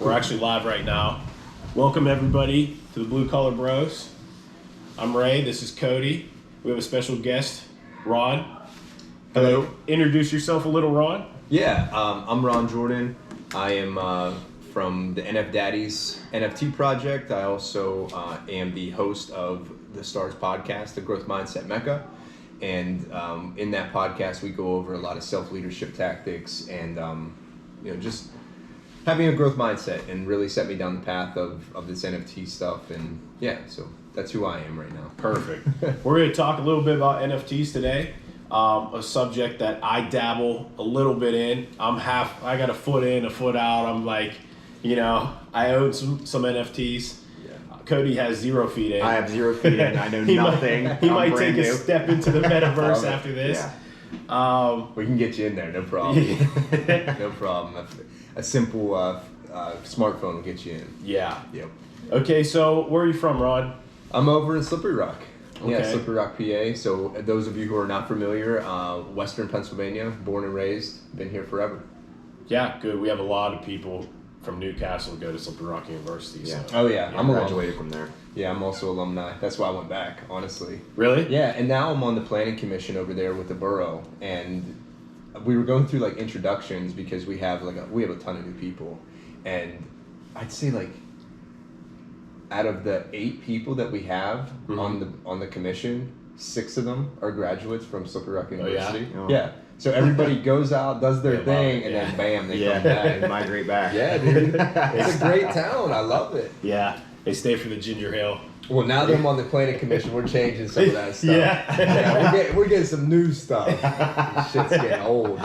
We're actually live right now. Welcome everybody to the Blue Collar Bros. I'm Ray, this is Cody. We have a special guest, Ron. Hello. Introduce yourself a little, Ron. Yeah, I'm Ron Jordan. I am from the NFDaddys NFT project. I also am the host of the Stars podcast, the Growth Mindset Mecca. And in that podcast, we go over a lot of self-leadership tactics and just having a growth mindset, and really set me down the path of this NFT stuff. And yeah, so that's who I am right now. Perfect. We're going to talk a little bit about NFTs today. A subject that I dabble a little bit in. I got a foot in, a foot out. I'm like, I own some NFTs. Yeah. Cody has 0 feet in. I have 0 feet in. I know nothing. He might take a step into the metaverse after this. Yeah. We can get you in there, no problem. No problem. A simple smartphone will get you in. Yeah. Yep. Okay, so where are you from, Ron? I'm over in Slippery Rock. Okay. Yeah, Slippery Rock, PA. So those of you who are not familiar, Western Pennsylvania, born and raised, been here forever. Yeah, good. We have a lot of people from Newcastle who go to Slippery Rock University. Yeah. So. Oh yeah, I'm graduated from there. Yeah, I'm also alumni. That's why I went back, honestly. Really? Yeah, and now I'm on the planning commission over there with the borough, and we were going through like introductions because we have a ton of new people, and I'd say like out of the 8 people that we have on the commission, 6 of them are graduates from Slippery Rock University. Oh, yeah? Yeah. So everybody goes out, does their thing, and then bam, they come back. Migrate back. Yeah, dude. It's a great town. I love it. Yeah. They stay for the ginger ale. Well, now that I'm on the planning commission, we're changing some of that stuff. Yeah, we're getting some new stuff. Shit's getting old.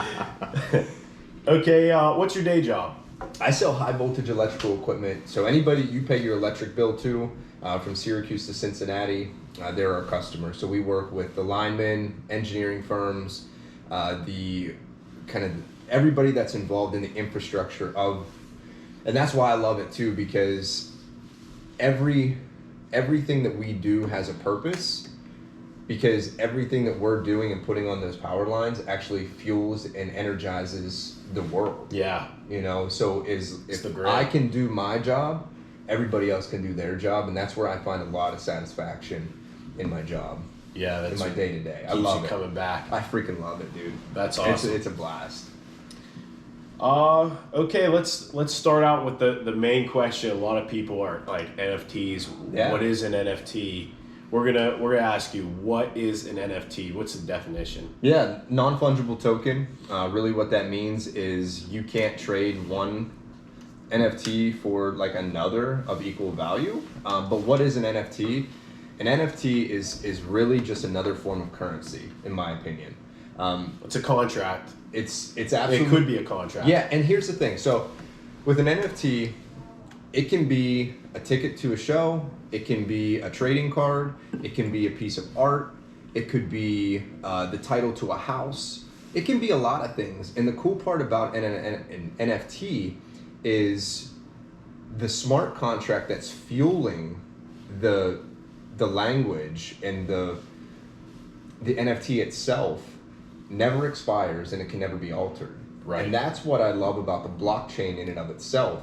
Okay, what's your day job? I sell high voltage electrical equipment. So anybody you pay your electric bill to, from Syracuse to Cincinnati, they're our customers. So we work with the linemen, engineering firms, the kind of everybody that's involved in the infrastructure of, and that's why I love it too, because everything that we do has a purpose, because everything that we're doing and putting on those power lines actually fuels and energizes the world. Yeah. So if I can do my job, everybody else can do their job, and that's where I find a lot of satisfaction in my job. Yeah, that's in my day to day. I keeps love you it. coming back. I freaking love it, dude. That's awesome. It's a blast. Okay, let's start out with the main question. A lot of people are like, NFTs. Yeah. What is an NFT? We're gonna ask you, what is an NFT? What's the definition? Yeah, non-fungible token. Really what that means is you can't trade one NFT for like another of equal value. But what is an NFT? An NFT is really just another form of currency, in my opinion. It's a contract. It's absolutely, it could be a contract. Yeah, and here's the thing. So with an NFT, it can be a ticket to a show, it can be a trading card, it can be a piece of art, it could be the title to a house. It can be a lot of things. And the cool part about an NFT is the smart contract that's fueling the language, and the NFT itself never expires, and it can never be altered. Right. And that's what I love about the blockchain in and of itself,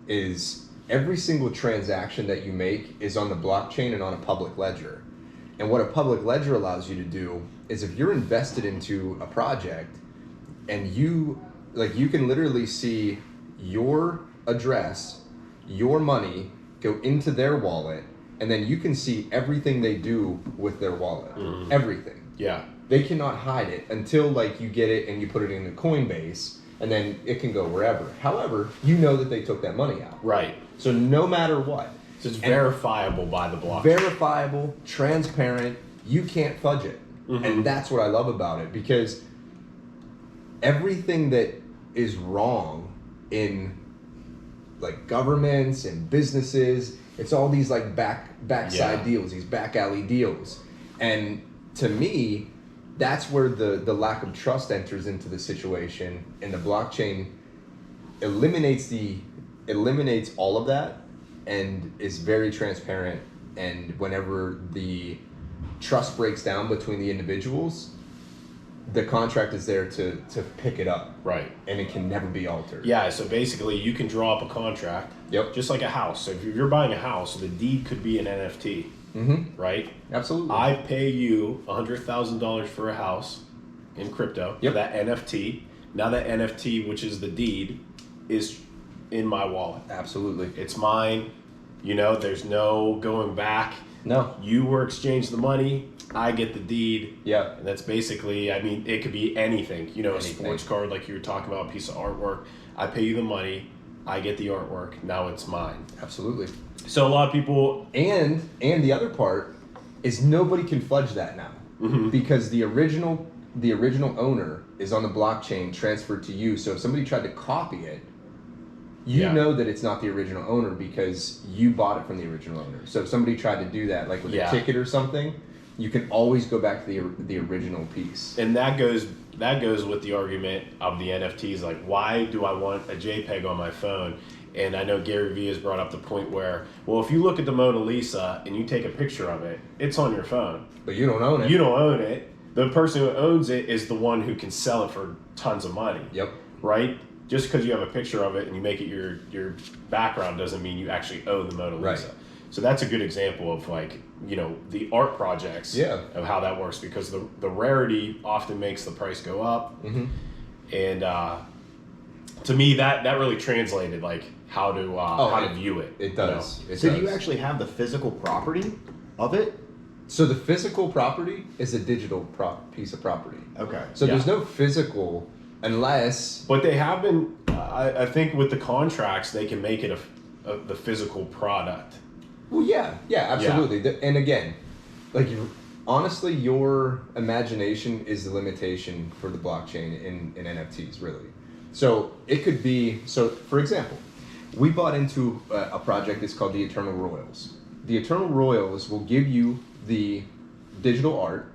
is every single transaction that you make is on the blockchain and on a public ledger. And what a public ledger allows you to do is, if you're invested into a project and you can literally see your address, your money go into their wallet, and then you can see everything they do with their wallet. Mm-hmm. Everything. Yeah. They cannot hide it until you get it and you put it in the Coinbase, and then it can go wherever. However, you know that they took that money out. Right. So no matter what. So it's verifiable by the blockchain. Verifiable, transparent, you can't fudge it. Mm-hmm. And that's what I love about it, because everything that is wrong in governments and businesses, it's all these backside deals, these back alley deals. And to me, that's where the lack of trust enters into the situation, and the blockchain eliminates all of that and is very transparent. And whenever the trust breaks down between the individuals, the contract is there to pick it up. Right. And it can never be altered. Yeah, so basically you can draw up a contract. Yep. Just like a house. So if you're buying a house, the deed could be an NFT. Mm-hmm. Right? Absolutely. I pay you $100,000 for a house in crypto. Yep. That NFT. Now that NFT, which is the deed, is in my wallet. Absolutely. It's mine. You know, there's no going back. No. You were exchanged the money. I get the deed. Yeah. And that's basically, I mean, it could be anything. You know, Anything. a sports card like you were talking about, a piece of artwork. I pay you the money. I get the artwork. Now it's mine. Absolutely. So a lot of people... And the other part is nobody can fudge that now. Mm-hmm. Because the original owner is on the blockchain transferred to you. So if somebody tried to copy it, you know that it's not the original owner because you bought it from the original owner. So if somebody tried to do that, like with a ticket or something, you can always go back to the original piece. And that goes with the argument of the NFTs. Like, why do I want a JPEG on my phone? And I know Gary Vee has brought up the point where, well, if you look at the Mona Lisa and you take a picture of it, it's on your phone. But you don't own it. You don't own it. The person who owns it is the one who can sell it for tons of money. Yep. Right? Just because you have a picture of it and you make it your background doesn't mean you actually own the Mona Lisa. Right. So that's a good example of, like, you know, the art projects of how that works, because the rarity often makes the price go up. Mm-hmm. And to me, that really translated, like, how to view it. It does. You know? So do you actually have the physical property of it? So the physical property is a digital piece of property. Okay. So there's no physical unless... But they have been, I think with the contracts, they can make it the physical product. Well, yeah, absolutely. And again, like, honestly, your imagination is the limitation for the blockchain in NFTs, really. So it could be, so for example, we bought into a project that's called the Eternal Royals. The Eternal Royals will give you the digital art,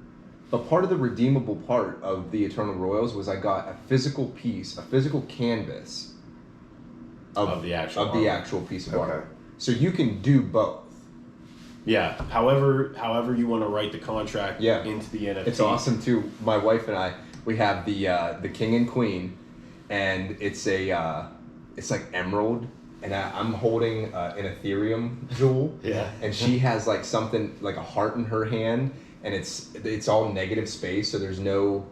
but part of the redeemable part of the Eternal Royals was I got a physical piece, a physical canvas of the actual piece of art. So you can do both. Yeah. However you want to write the contract into the NFT. It's awesome too. My wife and I, we have the king and queen, and it's like emerald, and I'm holding an Ethereum jewel. Yeah. And she has like something like a heart in her hand, and it's all negative space, so there's no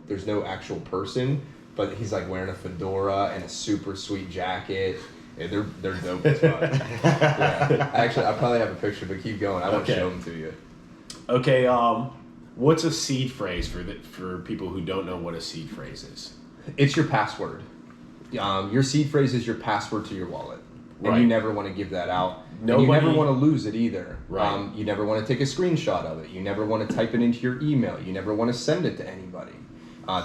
actual person, but he's like wearing a fedora and a super sweet jacket. Yeah, they're dope as fuck. Actually, I probably have a picture, but keep going. I won't show them to you. Okay, what's a seed phrase for people who don't know what a seed phrase is? It's your password. Your seed phrase is your password to your wallet, and you never want to give that out. And you never want to lose it either. Right. You never want to take a screenshot of it. You never want to type it into your email. You never want to send it to anybody.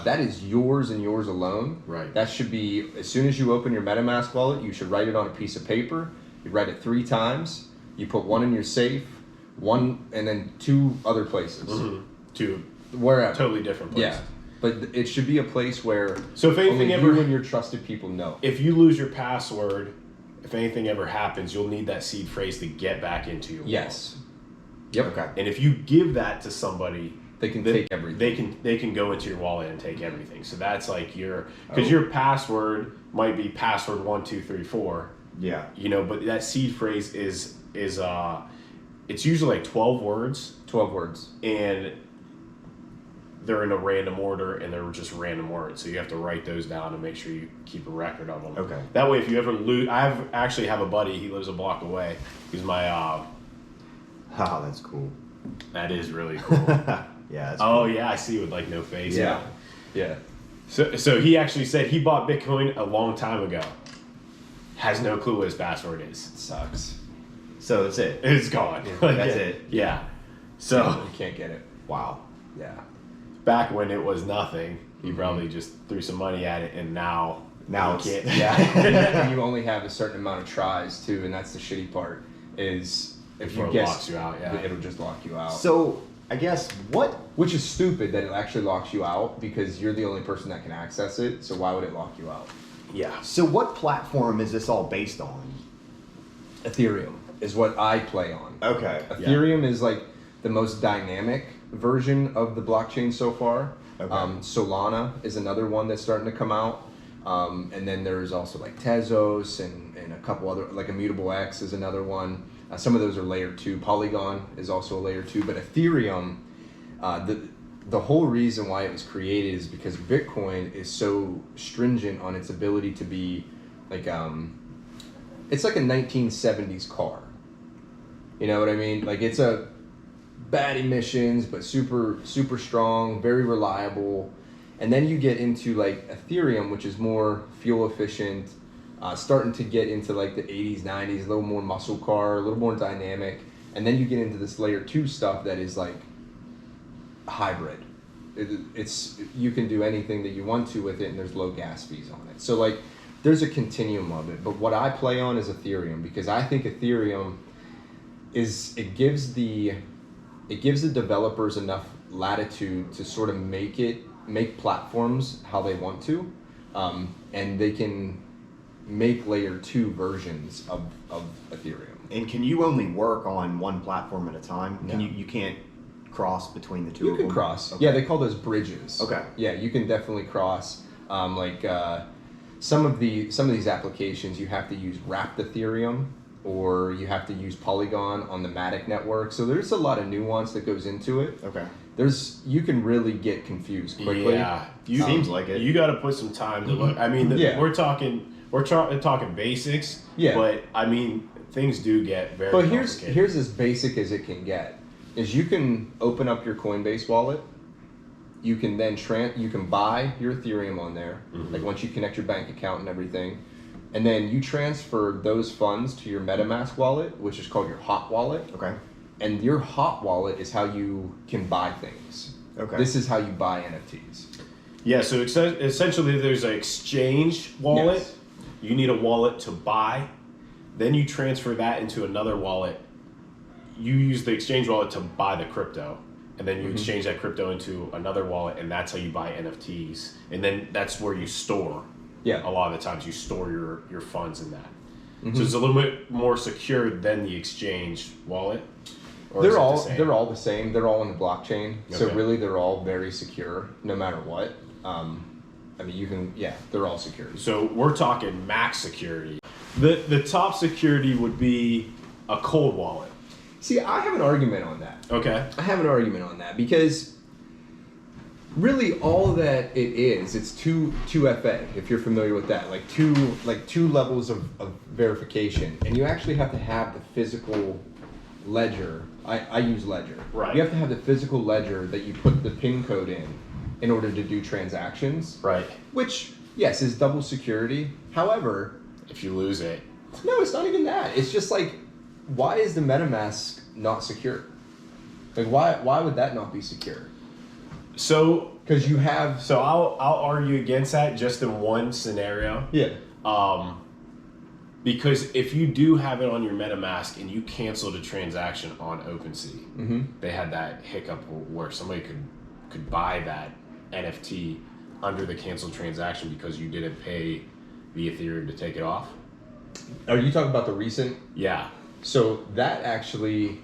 That is yours and yours alone. Right. That should be, as soon as you open your MetaMask wallet, you should write it on a piece of paper. You write it 3 times. You put one in your safe, one, and then 2 other places. Mm-hmm. 2 wherever. Totally different places. Yeah. But it should be a place where so if anything only you and your trusted people know. If you lose your password, if anything ever happens, you'll need that seed phrase to get back into your wallet. Yes. Yep. Okay. And if you give that to somebody, they can take everything. They can go into your wallet and take everything. So that's like because your password might be password 1 2 3 4. Yeah. You know, but that seed phrase is it's usually like 12 words. 12 words. And they're in a random order, and they're just random words. So you have to write those down and make sure you keep a record of them. Okay. That way, if you ever lose, I actually have a buddy. He lives a block away. He's my. Oh, that's cool. That is really cool. Yeah. That's cool. cool. Yeah, I see with like no face. Yeah. Yeah. So he actually said he bought Bitcoin a long time ago. Has no clue what his password is. It sucks. So that's it. It's gone. That's it. Yeah. So you can't get it. Wow. Yeah. Back when it was nothing, he probably just threw some money at it, and now it's can't. Yeah. And you only have a certain amount of tries too, and that's the shitty part. Is if Before you it guess, locks you out, yeah. it'll just lock you out. So I guess Which is stupid that it actually locks you out because you're the only person that can access it. So why would it lock you out? Yeah. So what platform is this all based on? Ethereum is what I play on. Okay. Ethereum is like the most dynamic version of the blockchain so far. Okay. Solana is another one that's starting to come out. And then there's also like Tezos and a couple other, like Immutable X is another one. Some of those are layer 2. Polygon is also a layer 2. But Ethereum, the whole reason why it was created is because Bitcoin is so stringent on its ability to be like, it's like a 1970s car. You know what I mean? Like it's a bad emissions, but super, super strong, very reliable. And then you get into like Ethereum, which is more fuel efficient, starting to get into like the 80s, 90s, a little more muscle car, a little more dynamic. And then you get into this layer 2 stuff that is like hybrid. It's you can do anything that you want to with it, and there's low gas fees on it. So like there's a continuum of it. But what I play on is Ethereum, because I think Ethereum is it gives the developers enough latitude to sort of make platforms how they want to, and they can make layer 2 versions of Ethereum. And can you only work on one platform at a time? No. Can you can't cross between the two You of can them? cross. Okay. Yeah, they call those bridges. Okay. Yeah, you can definitely cross. Some of these applications you have to use wrapped Ethereum, or you have to use Polygon on the Matic network. So there's a lot of nuance that goes into it. Okay. You can really get confused quickly. Yeah, Seems like it. You got to put some time to look. I mean, Yeah. we're talking basics. Yeah. But I mean, things do get very. But complicated. here's as basic as it can get. Is you can open up your Coinbase wallet. You can then you can buy your Ethereum on there. Mm-hmm. Like once you connect your bank account and everything, and then you transfer those funds to your MetaMask wallet, which is called your hot wallet. Okay. And your hot wallet is how you can buy things. Okay. This is how you buy NFTs. Yeah, so essentially there's an exchange wallet. Yes. You need a wallet to buy. Then you transfer that into another wallet. You use the exchange wallet to buy the crypto. And then you exchange that crypto into another wallet, and that's how you buy NFTs. And then that's where you store. Yeah. A lot of the times you store your funds in that. So it's a little bit more secure than the exchange wallet. Or is They're it all the same? they're all the same. They're all on the blockchain. So Okay. really they're all very secure no matter what. I mean they're all secure. So we're talking max security. The top security would be a cold wallet. See, I have an argument on that. Okay. I have an argument on that because really all that it is, it's 2FA, if you're familiar with that, like two levels of verification. And you actually have to have the physical ledger. I use Ledger. Right. You have to have the physical ledger that you put the PIN code in order to do transactions. Right. Which, yes, is double security. However, If you lose it. no, it's not even that. It's just like, why is the MetaMask not secure? Like, why would that not be secure? So Because you have... So I'll argue against that just in one scenario. Yeah. Because if you do have it on your MetaMask and you canceled a transaction on OpenSea, they had that hiccup where somebody could buy that NFT under the canceled transaction because you didn't pay the Ethereum to take it off. Are you talking about the recent? Yeah. So that actually,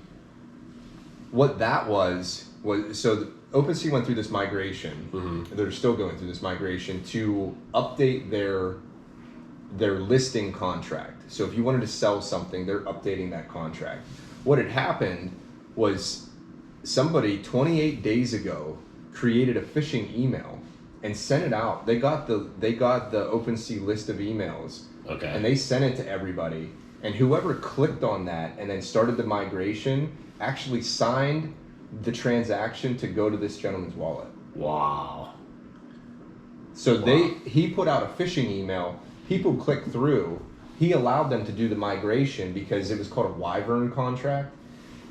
what that was so OpenSea went through this migration. They're still going through this migration to update their listing contract. So if you wanted to sell something, they're updating that contract. What had happened was somebody 28 days ago created a phishing email and sent it out. They got the OpenSea list of emails. Okay. And they sent it to everybody. And whoever clicked on that and then started the migration actually signed the transaction to go to this gentleman's wallet. Wow. So he put out a phishing email. People clicked through. He allowed them to do the migration because it was called a Wyvern contract.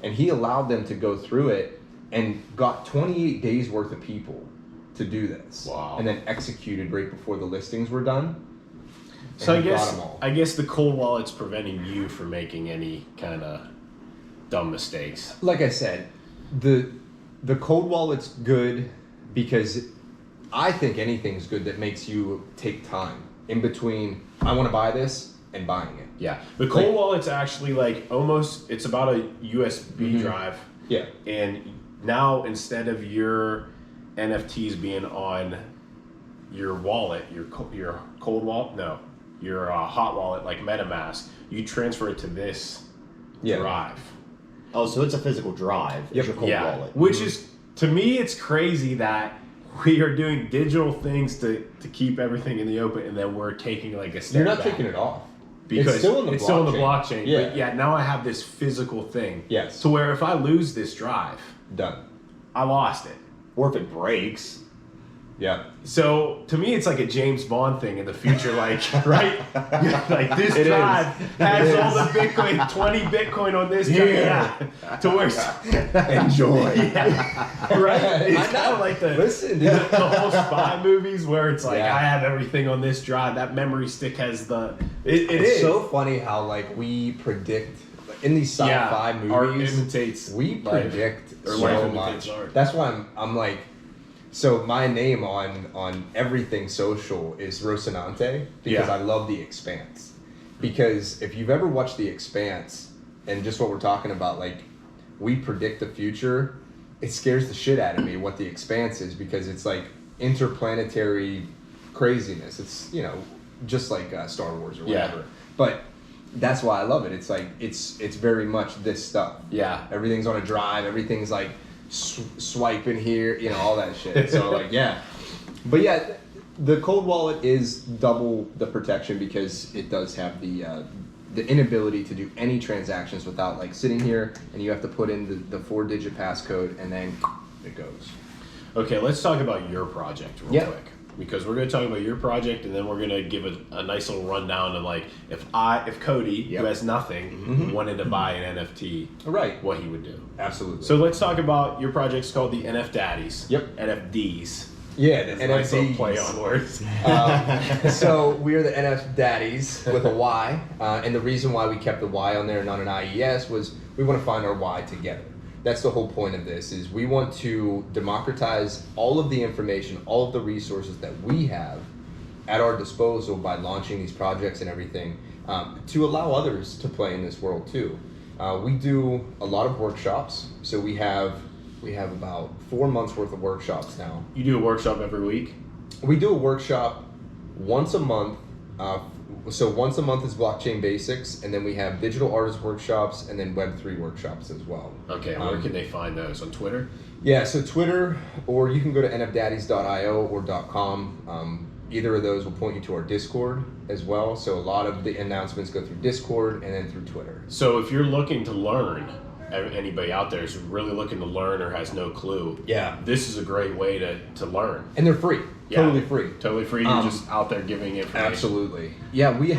And he allowed them to go through it and got 28 days worth of people to do this. Wow. And then executed right before the listings were done. So And he got 'em all. I guess the cold wallet's preventing you from making any kind of dumb mistakes. Like I said, the cold wallet's good because I think anything's good that makes you take time in between I want to buy this and buying it. Yeah. The cold Like- wallet's actually like almost, it's about a USB drive. Yeah. And now instead of your NFTs being on your wallet, your cold wallet, no, your hot wallet, like MetaMask, you transfer it to this drive. Oh, so it's a physical drive. It's your cold wallet. Which is, to me, it's crazy that we are doing digital things to keep everything in the open, and then we're taking like a step You're not back. taking it off. Because it's still in the blockchain. Yeah. But yeah, now I have this physical thing. Yes. To where if I lose this drive, Done. I lost it. Or if it breaks. Yeah. So to me, it's like a James Bond thing in the future, like right, like this It drive has all is. the Bitcoin, 20 Bitcoin on this drive, yeah, to where Enjoy. right? It's kind of like the whole spy movies where it's like I have everything on this drive. That memory stick has the. It's It's so funny how like we predict in these sci-fi movies. Art imitates. We predict or so life much. imitates art. That's why I'm like. So my name on everything social is Rocinante because I love The Expanse. Because if you've ever watched The Expanse and just what we're talking about, like we predict the future, it scares the shit out of me what The Expanse is because it's like interplanetary craziness. It's, you know, just like Star Wars or whatever. Yeah. But that's why I love it. It's like it's very much this stuff. Yeah. Everything's on a drive. Everything's like swiping here, you know, all that shit. So like, yeah. But yeah, the cold wallet is double the protection because it does have the inability to do any transactions without like sitting here and you have to put in the 4-digit passcode and then it goes. Okay, let's talk about your project real quick. Because we're going to talk about your project and then we're going to give a nice little rundown of like if Cody, who has nothing, wanted to buy an NFT, what he would do. Absolutely. So let's talk about your project's called the NFDaddys. Yep. NFDs. Yeah, the NFTs. Nice little play on words. So we are the NFDaddys with a Y, and the reason why we kept the Y on there and not an IES was we want to find our Y together. That's the whole point of this, is we want to democratize all of the information, all of the resources that we have at our disposal by launching these projects and everything to allow others to play in this world too. We do a lot of workshops, so we have about 4 months worth of workshops now. You do a workshop every week? We do a workshop once a month. So once a month is blockchain basics, and then we have digital artist workshops and then Web3 workshops as well. Okay, where can they find those? On Twitter? Yeah, so Twitter, or you can go to nfdaddys.io or .com. Either of those will point you to our Discord as well. So a lot of the announcements go through Discord and then through Twitter. So if you're looking to learn, anybody out there is really looking to learn or has no clue, this is a great way to learn. And they're free. Totally free. Totally free. You're just out there giving information. Absolutely. Yeah,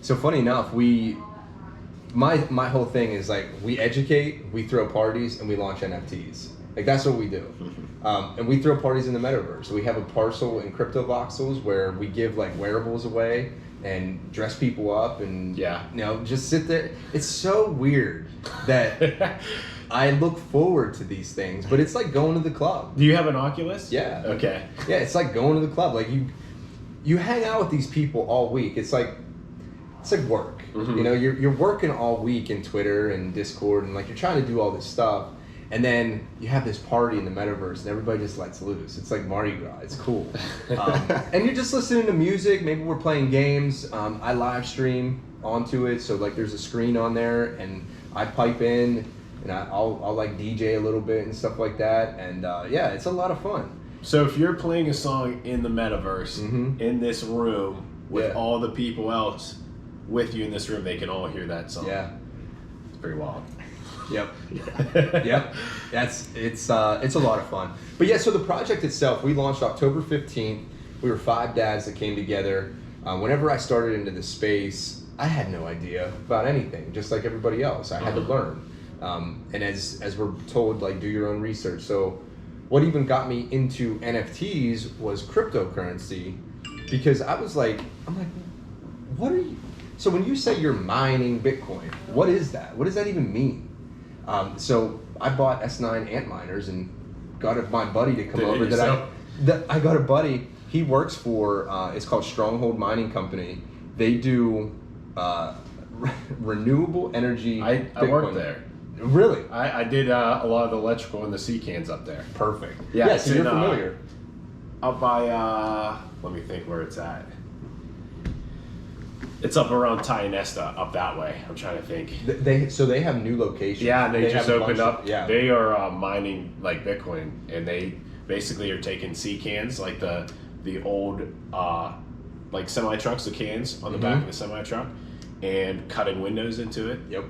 so funny enough, my whole thing is like we educate, we throw parties, and we launch NFTs. Like that's what we do. And we throw parties in the metaverse. We have a parcel in Crypto Voxels where we give like wearables away and dress people up and you know, just sit there. It's so weird that I look forward to these things, but it's like going to the club. Do you have an Oculus? Yeah. Okay. Yeah, it's like going to the club. Like you hang out with these people all week. It's like work. You know, you're working all week in Twitter and Discord and like you're trying to do all this stuff. And then you have this party in the metaverse and everybody just lets loose. It's like Mardi Gras. It's cool. And you're just listening to music. Maybe we're playing games. I live stream onto it. So like there's a screen on there and I pipe in and I'll like DJ a little bit and stuff like that. And yeah, it's a lot of fun. So if you're playing a song in the metaverse, in this room with all the people else with you in this room, they can all hear that song. Yeah. It's pretty wild. Yep. Yep. It's a lot of fun. But yeah, so the project itself, we launched October 15th. We were 5 dads that came together. Whenever I started into this space, I had no idea about anything, just like everybody else. I had to learn. And as we're told, like, do your own research. So what even got me into NFTs was cryptocurrency, because I'm like, what are you? So when you say you're mining Bitcoin, what is that? What does that even mean? So I bought S9 Antminers and got my buddy to come over. I got a buddy. He works for it's called Stronghold Mining Company. They do renewable energy. I worked there. Really? I did a lot of the electrical in the sea cans up there. Perfect. Yeah, Yeah, so you're familiar. Up by, let me think where it's at. It's up around Tynesta, up that way. I'm trying to think. They have new locations. Yeah, they just have a opened bunch up. of- yeah. They are mining like Bitcoin, and they basically are taking sea cans, like the old like semi trucks, the cans on the back of the semi truck, and cutting windows into it. Yep.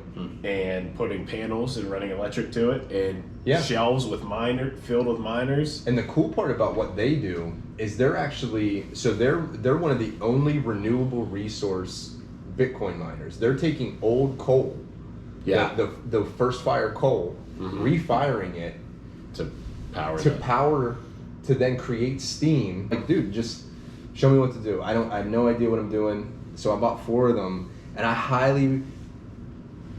And putting panels and running electric to it, and Yeah. shelves with filled with miners. And the cool part about what they do is they're actually they're one of the only renewable resource Bitcoin miners. They're taking old coal, Yeah. the first fire coal, refiring it To power. to then create steam. Like, dude, just show me what to do. I have no idea what I'm doing. So I bought 4 of them, and I highly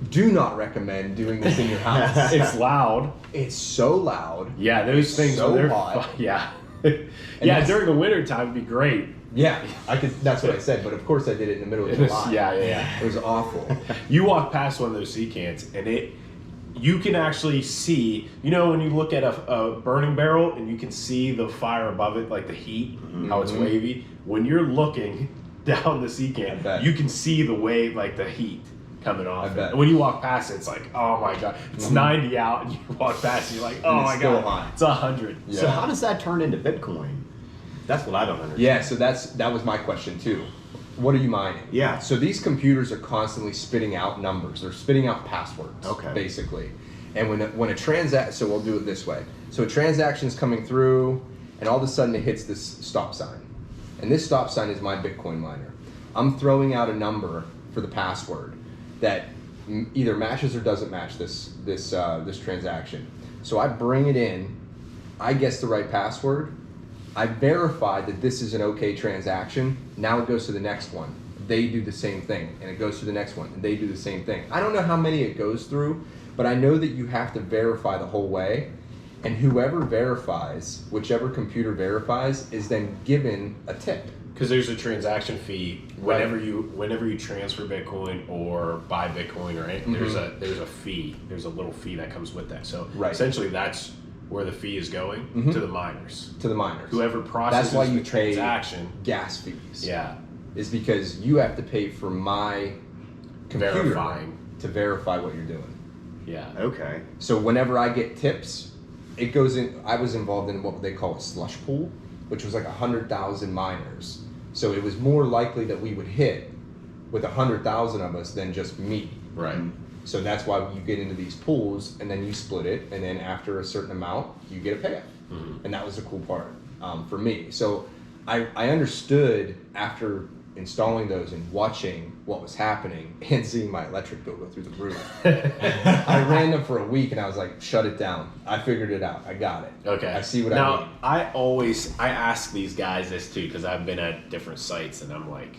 do not recommend doing this in your house. It's loud. It's so loud. Yeah, those things so they're hot. Yeah. that's- During the winter time would be great. Yeah, I could. That's what I said. But of course, I did it in the middle of July. Yeah. It was awful. You walk past one of those sea cans, and you can actually see, when you look at a burning barrel and you can see the fire above it, like the heat, how it's wavy. When you're looking down the sea I can, bet. you can see the wave, like the heat coming off. I bet. And when you walk past it, it's like, oh my god, it's 90 out, and you walk past, and you're like, oh And it's my still god, hot. it's 100. Yeah. So how does that turn into Bitcoin? That's what I don't understand. Yeah, so that was my question too. What are you mining? Yeah. So these computers are constantly spitting out numbers. They're spitting out passwords. Okay. Basically, and when a transaction, so we'll do it this way. So a transaction's coming through, and all of a sudden it hits this stop sign, and this stop sign is my Bitcoin miner. I'm throwing out a number for the password that either matches or doesn't match this transaction. So I bring it in, I guess the right password. I verify that this is an okay transaction. Now it goes to the next one. They do the same thing, and it goes to the next one, and they do the same thing. I don't know how many it goes through, but I know that you have to verify the whole way, and whoever verifies, whichever computer verifies, is then given a tip. Because there's a transaction fee whenever you transfer Bitcoin or buy Bitcoin or anything. There's a fee. There's a little fee that comes with that. So essentially, that's where the fee is going to the miners. To the miners. Whoever processes That's why you the transaction. pay gas fees. Yeah. Is because you have to pay for my computer Verifying. to verify what you're doing. Yeah. Okay. So whenever I get tips, it goes in. I was involved in what they call a slush pool, which was like 100,000 miners. So it was more likely that we would hit with 100,000 of us than just me. Right. So that's why you get into these pools, and then you split it, and then after a certain amount, you get a payout. And that was the cool part for me. So I understood after installing those and watching what was happening and seeing my electric bill go through the roof. I ran them for a week, and I was like, shut it down. I figured it out. I got it. Okay. I see what now, I mean. I ask these guys this too, because I've been at different sites, and I'm like,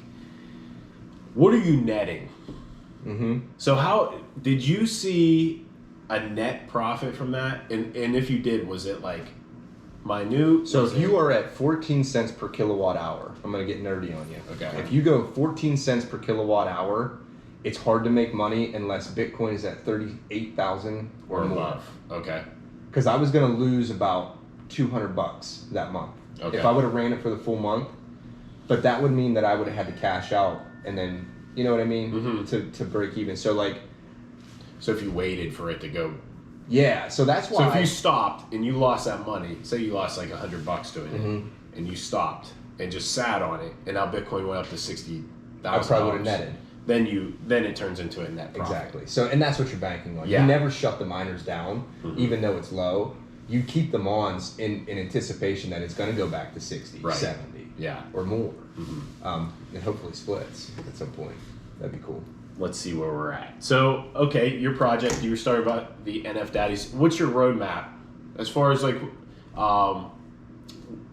what are you netting? So how did you see a net profit from that? And if you did, was it like minute? So if you are at 14 cents per kilowatt hour, I'm going to get nerdy on you. Okay. If you go 14 cents per kilowatt hour, it's hard to make money unless Bitcoin is at 38,000 or more. above? Okay. Because I was going to lose about $200 that month Okay. if I would have ran it for the full month. But that would mean that I would have had to cash out, and then, you know what I mean, to break even. So like, So if you waited for it to go. yeah. So that's why. So if you stopped and you lost that money, say you lost like $100 to it, and you stopped and just sat on it, and now Bitcoin went up to $60,000. I probably would have netted. Then it turns into a net profit. Exactly. So, and that's what you're banking on. Yeah. You never shut the miners down, even though it's low. You keep them on in anticipation that it's going to go back to 60, Right. 70, Yeah. or more, and hopefully splits at some point. That'd be cool. Let's see where we're at. So, okay, your project, you were starting about the NFDaddys. What's your roadmap as far as like,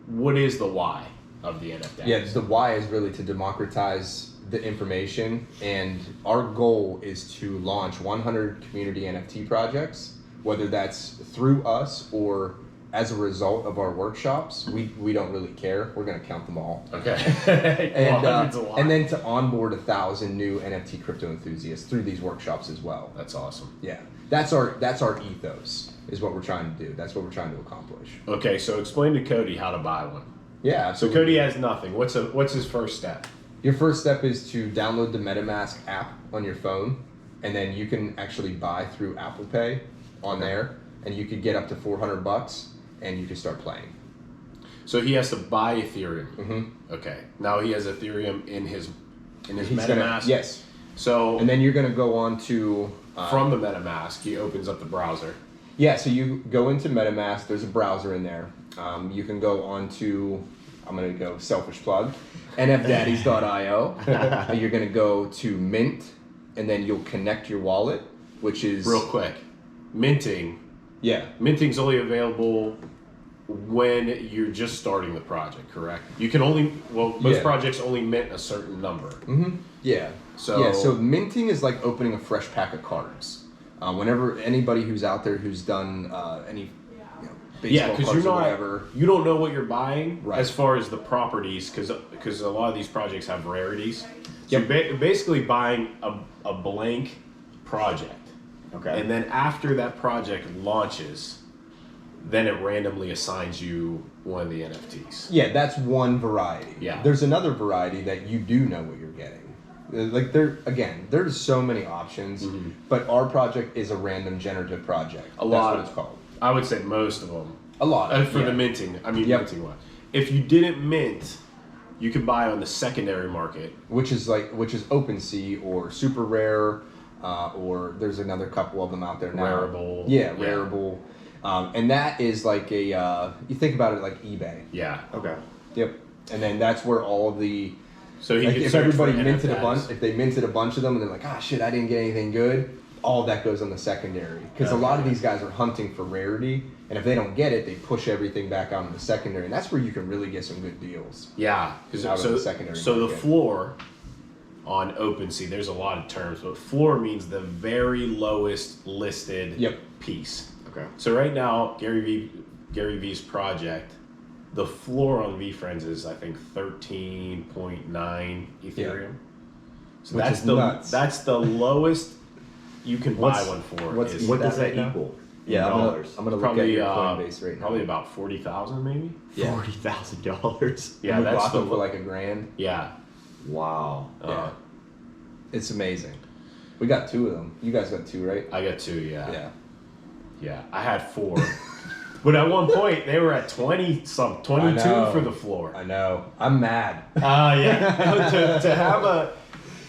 what is the why of the NFDaddys? Yeah, the why is really to democratize the information, and our goal is to launch 100 community NFT projects, whether that's through us or as a result of our workshops, we don't really care. We're going to count them all. Okay. And then to onboard 1,000 new NFT crypto enthusiasts through these workshops as well. That's awesome. Yeah, that's our ethos, is what we're trying to do. That's what we're trying to accomplish. Okay, so explain to Cody how to buy one. Yeah, So absolutely. Cody has nothing. What's his first step? Your first step is to download the MetaMask app on your phone, and then you can actually buy through Apple Pay on there, and you could get up to $400, and you can start playing. So he has to buy Ethereum. Mm-hmm. Okay. Now he has Ethereum in his He's MetaMask. Yes. So And then you're gonna go on to from the MetaMask, he opens up the browser. yeah. So you go into MetaMask. There's a browser in there. You can go on to, I'm gonna go selfish plug, NFDaddys.io. And you're gonna go to Mint, and then you'll connect your wallet, which is Real quick, minting. yeah. Minting's only available when you're just starting the project, correct? You can only, most Yeah. projects only mint a certain number. Mm-hmm. Yeah. So- So minting is like opening a fresh pack of cards. Whenever anybody who's out there who's done any Yeah, baseball because cards you're or not, whatever. you don't know what you're buying Right. as far as the properties, because a lot of these projects have rarities. So Yep. you're basically buying a blank project. Okay. And then after that project launches, then it randomly assigns you one of the NFTs. Yeah, that's one variety. Yeah. There's another variety that you do know what you're getting. Like there's so many options, Mm-hmm. but our project is a random generative project. A lot. That's what it's called. I would say most of them. A lot. For yeah. the minting. I mean, Yep. minting one. If you didn't mint, you could buy on the secondary market. which is OpenSea or Super Rare, or there's another couple of them out there now. Rarible. Yeah, Yeah. Rarible. And that is like you think about it like eBay. Yeah. Okay. Yep. And then that's where all of the So he like could if search everybody for minted a NFTs. bunch, if they minted a bunch of them and they're like, ah, shit, I didn't get anything good, all of that goes on the secondary. Because a lot of these guys are hunting for rarity, and if they don't get it, they push everything back out on the secondary, and that's where you can really get some good deals. Yeah, Out of the secondary so the market. floor on OpenSea, there's a lot of terms, but floor means the very lowest listed Yep. piece. Okay. So right now, Gary V's project, the floor on VFriends is I think 13.9 Ethereum. So Which that's is the nuts. that's the lowest you can buy one for. is What does right that now? equal? Yeah, dollars. I'm gonna look at probably your Coinbase right now. probably about 40,000 maybe. Yeah. $40,000. Yeah, we that's bought the them for like $1,000. yeah. Wow. Yeah. It's amazing. We got 2 of them. You guys got 2, right? I got 2. Yeah. Yeah, I had 4. But at one point they were at 22 know. for the floor. I know. I'm mad. Yeah.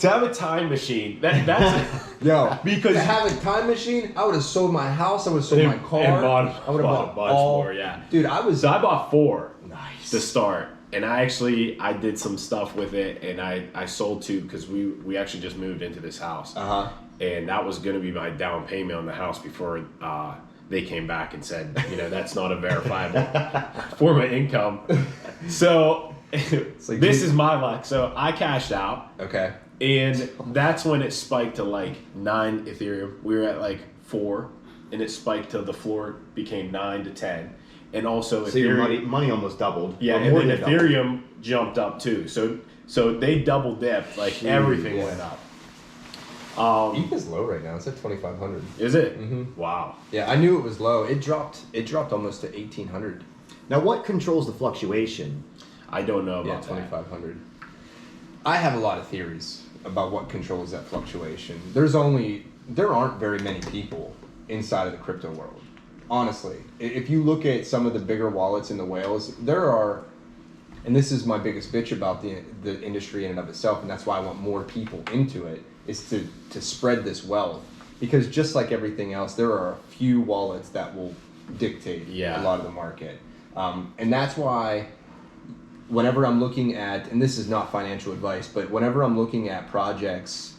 to have a time machine. That's Yo, Because- to have a time machine, I would have sold my house. I would have sold my car. and bought I would have a bought bunch all. more, yeah. Dude, I was So I bought 4 nice. to start. And I did some stuff with it, and I sold 2 because we actually just moved into this house. And that was going to be my down payment on the house before they came back and said, that's not a verifiable form of income. So like this is my luck. So I cashed out, Okay. and that's when it spiked to like 9 Ethereum. We were at like 4, and it spiked till the floor became 9 to 10. And also So your Ethereum, money almost doubled. yeah, Or and more then than doubled. Ethereum jumped up too. So they double dipped, like everything yeah. went up. ETH is low right now. It's at 2,500. Is it? Mhm. Wow. Yeah, I knew it was low. It dropped almost to 1,800. Now, what controls the fluctuation? I don't know Yeah, about that. 2,500. I have a lot of theories about what controls that fluctuation. There aren't very many people inside of the crypto world. Honestly, if you look at some of the bigger wallets in the whales, there are, and this is my biggest bitch about the industry in and of itself, and that's why I want more people into it, is to spread this wealth. Because just like everything else, there are a few wallets that will dictate Yeah. a lot of the market. And that's why whenever I'm looking at, and this is not financial advice, but whenever I'm looking at projects,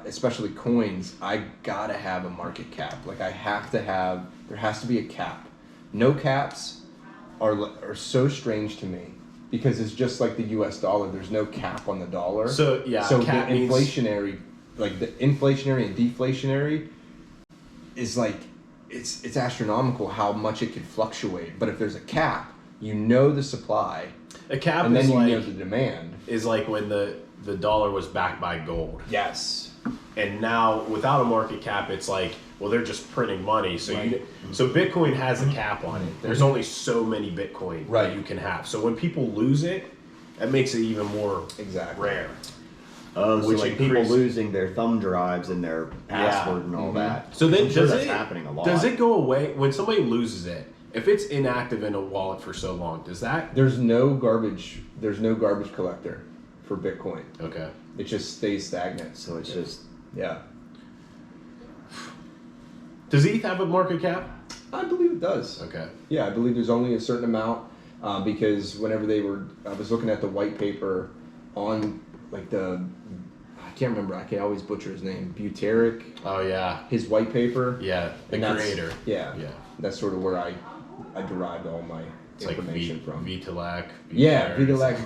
especially coins, I gotta have a market cap. Like there has to be a cap. No caps are so strange to me because it's just like the US dollar. There's no cap on the dollar. So yeah, So cap the means- inflationary and deflationary is like, it's astronomical how much it could fluctuate. But if there's a cap, you know the supply, A cap and then is you like know the demand. is like when the dollar was backed by gold. Yes. And now without a market cap, it's like, well, they're just printing money. So Right. so Bitcoin has a cap on it. There's only so many Bitcoin Right. that you can have. So when people lose it, that makes it even more Exactly. rare. Oh, so Which like people increase- losing their thumb drives and their password and all that. So then I'm sure does that's it happening a lot. does it go away when somebody loses it? If it's inactive in a wallet for so long, does that There's no garbage collector for Bitcoin. okay? It just stays stagnant. So it's just Yeah. Does ETH have a market cap? I believe it does. Okay. Yeah, I believe there's only a certain amount because whenever I was looking at the white paper on like I can't remember. I can always butcher his name. Buteric, Oh yeah. his white paper. Yeah. The And that's- creator. Yeah. Yeah. That's sort of where I derived all my It's like information from. Vitalik. Yeah, Buteric.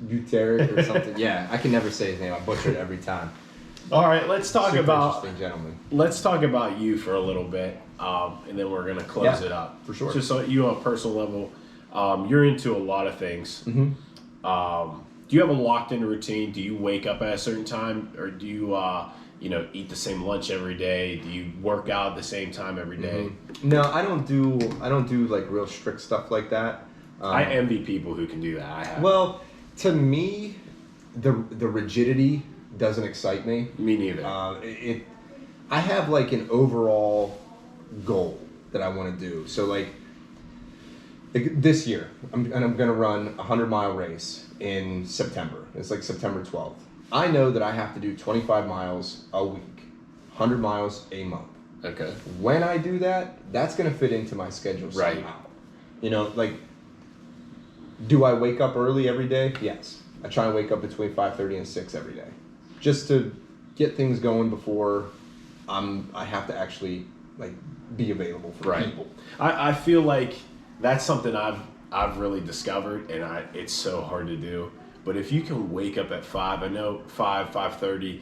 Buteric or something. Yeah, I can never say his name. I butcher it every time. All right, let's talk Super about interesting gentleman. let's talk about you for a little bit, and then we're gonna close Yeah, it up for sure. Just so you on a personal level, you're into a lot of things. Mm-hmm. Do you have a locked-in routine? Do you wake up at a certain time, or do you eat the same lunch every day? Do you work out at the same time every day? No, I don't do like real strict stuff like that. I envy people who can do that. I have. Well, to me, the rigidity doesn't excite me. Me neither. I have like an overall goal that I want to do. So like this year, I'm gonna run a 100-mile race in September. It's like September 12th. I know that I have to do 25 miles a week, 100 miles a month. Okay. When I do that, that's gonna fit into my schedule Right. somehow. Like, do I wake up early every day? Yes. I try and wake up between 5:30 and 6 every day, just to get things going before I have to actually like be available for Right. people. I feel like that's something I've really discovered, and it's so hard to do. But if you can wake up at 5, I know 5:30,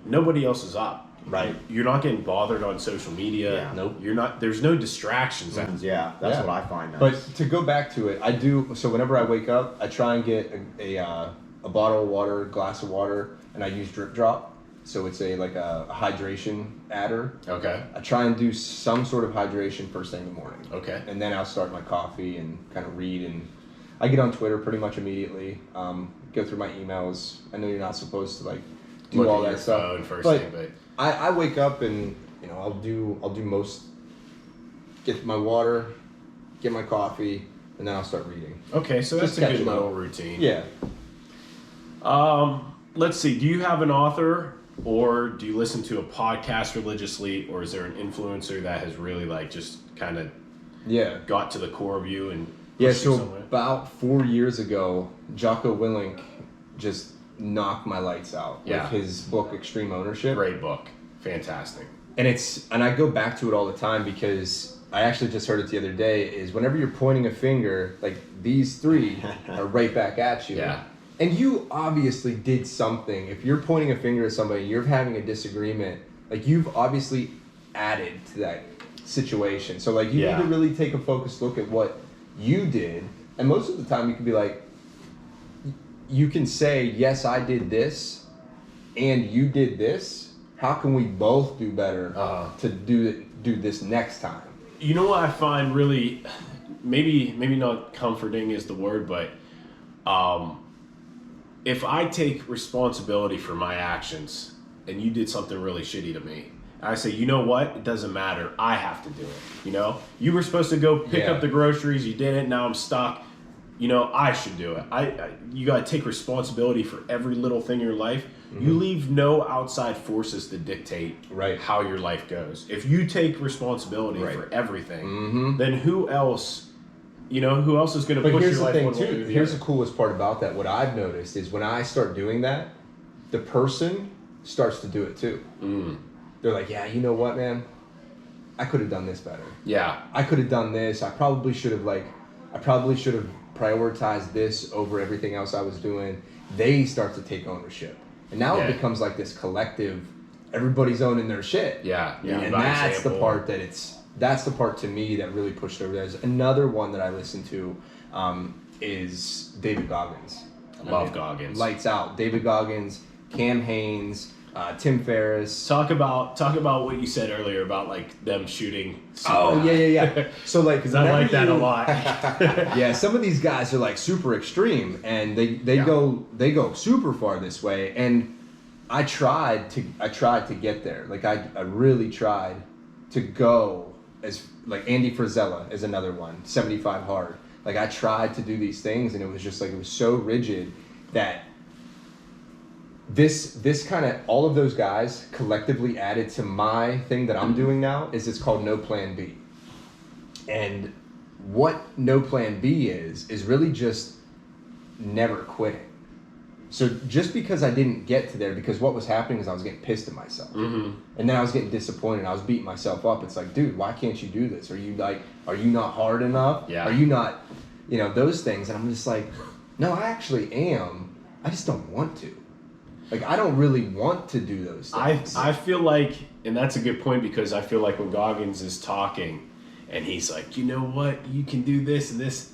nobody else is up. Right. You're not getting bothered on social media. Yeah. Nope. You're not. There's no distractions. yeah, that's Yeah. what I find nice. But to go back to it, I do. So whenever I wake up, I try and get a bottle of water, glass of water, and I use Drip Drop. So it's a hydration adder. Okay. I try and do some sort of hydration first thing in the morning. Okay. And then I'll start my coffee and kind of read, and I get on Twitter pretty much immediately. Go through my emails. I know you're not supposed to like do Look all at that your stuff. phone first but thing, but I wake up and I'll do most. Get my water, get my coffee, and then I'll start reading. okay. So that's Just a good catching up. little routine. Yeah. Let's see. Do you have an author, or do you listen to a podcast religiously, or is there an influencer that has really like just kind of Yeah. got to the core of you and Yeah, pushed you so somewhere? about 4 years ago, Jocko Willink just knocked my lights out Yeah. with his book Extreme Ownership. Great book. Fantastic. And I go back to it all the time because I actually just heard it the other day, is whenever you're pointing a finger, like these three are right back at you. Yeah. And you obviously did something. If you're pointing a finger at somebody, you're having a disagreement, like you've obviously added to that situation. So like you Yeah. need to really take a focused look at what you did. And most of the time you can be like, you can say, yes, I did this and you did this. How can we both do better to do this next time? You know what I find really, maybe not comforting is the word, but if I take responsibility for my actions and you did something really shitty to me, I say, you know what? It doesn't matter. I have to do it. You were supposed to go pick Yeah. up the groceries. You didn't. Now I'm stuck. I should do it. You got to take responsibility for every little thing in your life. Mm-hmm. You leave no outside forces to dictate Right. how your life goes. If you take responsibility Right. for everything, Mm-hmm. then who else is going to But push here's your the life thing one way or too. the Here's other? the coolest part about that. What I've noticed is when I start doing that, the person starts to do it too. They're like, yeah, you know what, man? I could have done this better. Yeah. I could have done this. I probably should have prioritized this over everything else I was doing. They start to take ownership. And now Yeah. it becomes like this collective, everybody's owning their shit. Yeah. And by that's the example. part that it's that's the part to me that really pushed over. There's another one that I listen to is David Goggins. Love Goggins. Lights Out. David Goggins, Cam Haines, Tim Ferriss. Talk about what you said earlier about like them shooting. Oh yeah. So like, because I like that a lot. Yeah, some of these guys are like super extreme, and they go super far this way. And I tried to get there. Like I really tried to go as like Andy Frisella is another one. 75 hard. Like I tried to do these things, and it was just like it was so rigid that. This kind of, all of those guys collectively added to my thing that I'm doing now is it's called No Plan B. And what No Plan B is really just never quitting. So just because I didn't get to there, because what was happening is I was getting pissed at myself. And then I was getting disappointed. I was beating myself up. It's like, dude, why can't you do this? Are you not hard enough? Yeah. Are you not, those things? And I'm just like, no, I actually am. I just don't want to. Like, I don't really want to do those things. I feel like, and that's a good point, because I feel like when Goggins is talking and he's like, you know what, you can do this and this.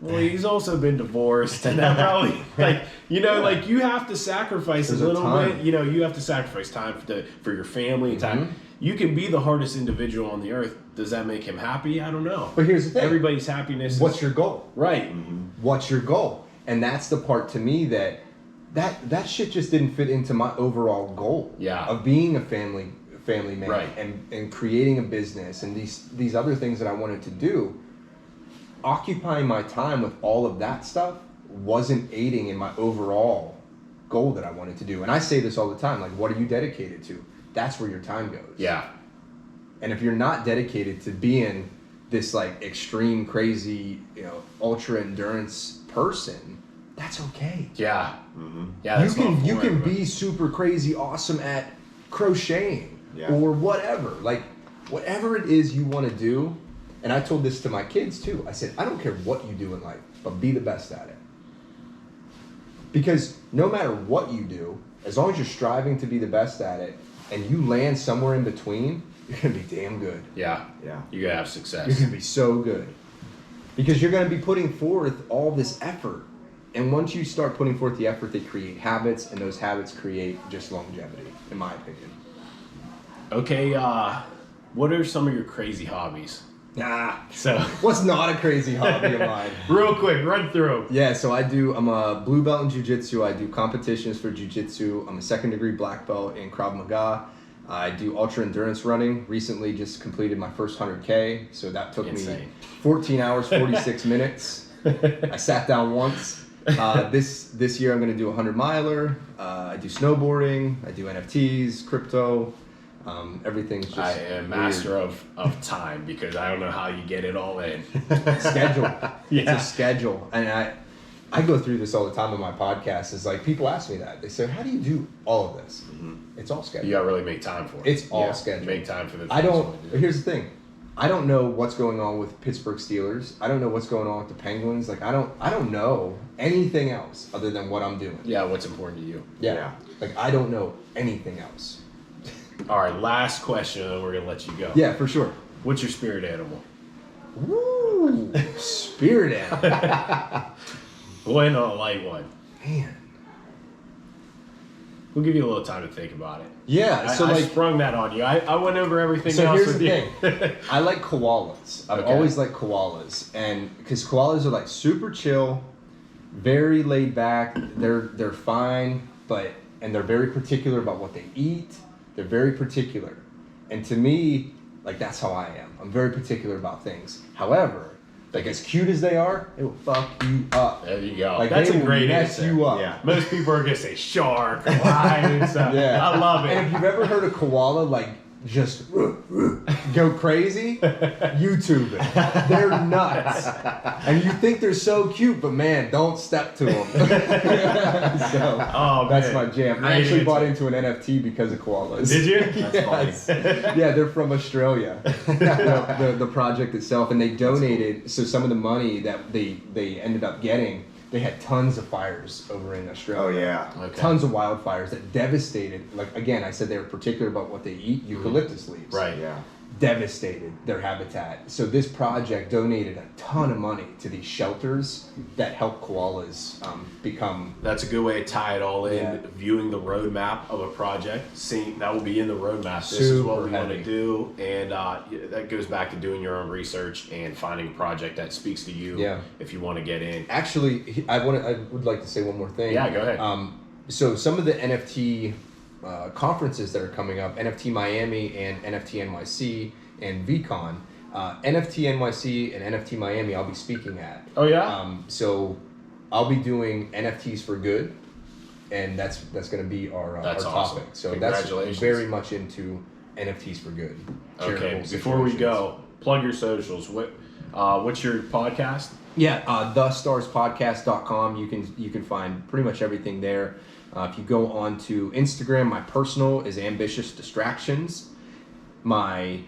Well, he's also been divorced, and that probably, like you have to sacrifice a little bit. You have to sacrifice time for your family and time. You can be the hardest individual on the earth. Does that make him happy? I don't know. But here's the thing. Everybody's happiness What's your goal? Right. What's your goal? And that's the part to me that shit just didn't fit into my overall goal of being a family man, right, and creating a business and these other things that I wanted to do. Occupying my time with all of that stuff wasn't aiding in my overall goal that I wanted to do. And I say this all the time, like, what are you dedicated to? That's where your time goes. Yeah. And if you're not dedicated to being this like extreme, crazy, ultra endurance person, that's okay. Yeah. Yeah. That's you can be super crazy awesome at crocheting or whatever. Like whatever it is you want to do. And I told this to my kids too. I said, I don't care what you do in life, but be the best at it. Because no matter what you do, as long as you're striving to be the best at it and you land somewhere in between, you're going to be damn good. Yeah. Yeah. You're going to have success. You're going to be so good. Because you're going to be putting forth all this effort. And once you start putting forth the effort, they create habits, and those habits create just longevity, in my opinion. Okay, what are some of your crazy hobbies? So what's not a crazy hobby of mine? Real quick, run through. Yeah, so I'm a blue belt in jiu-jitsu. I do competitions for jiu-jitsu. I'm a 2nd degree black belt in Krav Maga. I do ultra endurance running. Recently just completed my first 100K. So that took me 14 hours, 46 minutes. I sat down once. This year I'm going to do a 100 miler. I do snowboarding. I do NFTs, crypto. Everything's just I am master of time, because I don't know how you get it all in. Schedule. It's a schedule. And I go through this all the time on my podcast. It's like people ask me that. They say, how do you do all of this? It's all scheduled. You got to really make time for it. It's all scheduled. Make time for the things. Here's the thing. I don't know what's going on with Pittsburgh Steelers. I don't know what's going on with the Penguins. Like I don't know anything else other than what I'm doing. Yeah, what's important to you. Yeah. Like I don't know anything else. All right, last question, and then we're gonna let you go. Yeah, for sure. What's your spirit animal? Woo! Spirit animal. Boy, not a light one. Man. We'll give you a little time to think about it. Yeah, I sprung that on you. I went over everything else here's with the you. thing. I like koalas. I've always liked koalas, and because koalas are like super chill, very laid back. They're fine, and they're very particular about what they eat. They're very particular, and to me, like that's how I am. I'm very particular about things. However, like as cute as they are, they will fuck you up. There you go. Like that's they a great will mess answer. you up. Yeah. Most people are gonna say shark or lion and stuff. Yeah. I love it. And if you've ever heard a koala like just go crazy, YouTube it. They're nuts. And you think they're so cute, but man, don't step to them. So that's my jam. I actually bought into an NFT because of koalas. Did you? Yes. Yeah, they're from Australia. The project itself, and they donated. Cool. So some of the money that they ended up getting, they had tons of fires over in Australia. Oh, yeah. Okay. Tons of wildfires that devastated. Like, again, I said they were particular about what they eat, eucalyptus leaves. Right. Yeah. devastated their habitat. So this project donated a ton of money to these shelters that help koalas become. That's a good way to tie it all in. Yeah. Viewing the roadmap of a project, seeing that will be in the roadmap. This is what we want to do, and that goes back to doing your own research and finding a project that speaks to you. Yeah. If you want to get in. Actually, I would like to say one more thing. Yeah, go ahead. So some of the NFT conferences that are coming up, NFT Miami and NFT NYC and VCon, NFT NYC and NFT Miami, I'll be speaking at. Oh yeah. So I'll be doing NFTs for good, and that's going to be our That's awesome. topic. So Congratulations. that's very much into NFTs for good. Okay. Charitable Before we situations. go, plug your socials. What's your podcast? Yeah, thestarspodcast.com. You can find pretty much everything there. If you go on to Instagram, my personal is Ambitious Distractions. My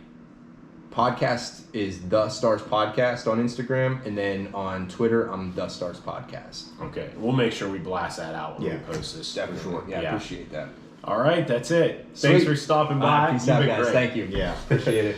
podcast is The Stars Podcast on Instagram, and then on Twitter, I'm The Stars Podcast. Okay, we'll make sure we blast that out when we post this. Definitely. For sure. Yeah, I appreciate that. All right, that's it. Thanks Sweet. for stopping by. Peace You've out, been guys. great. Thank you. Yeah. Appreciate it.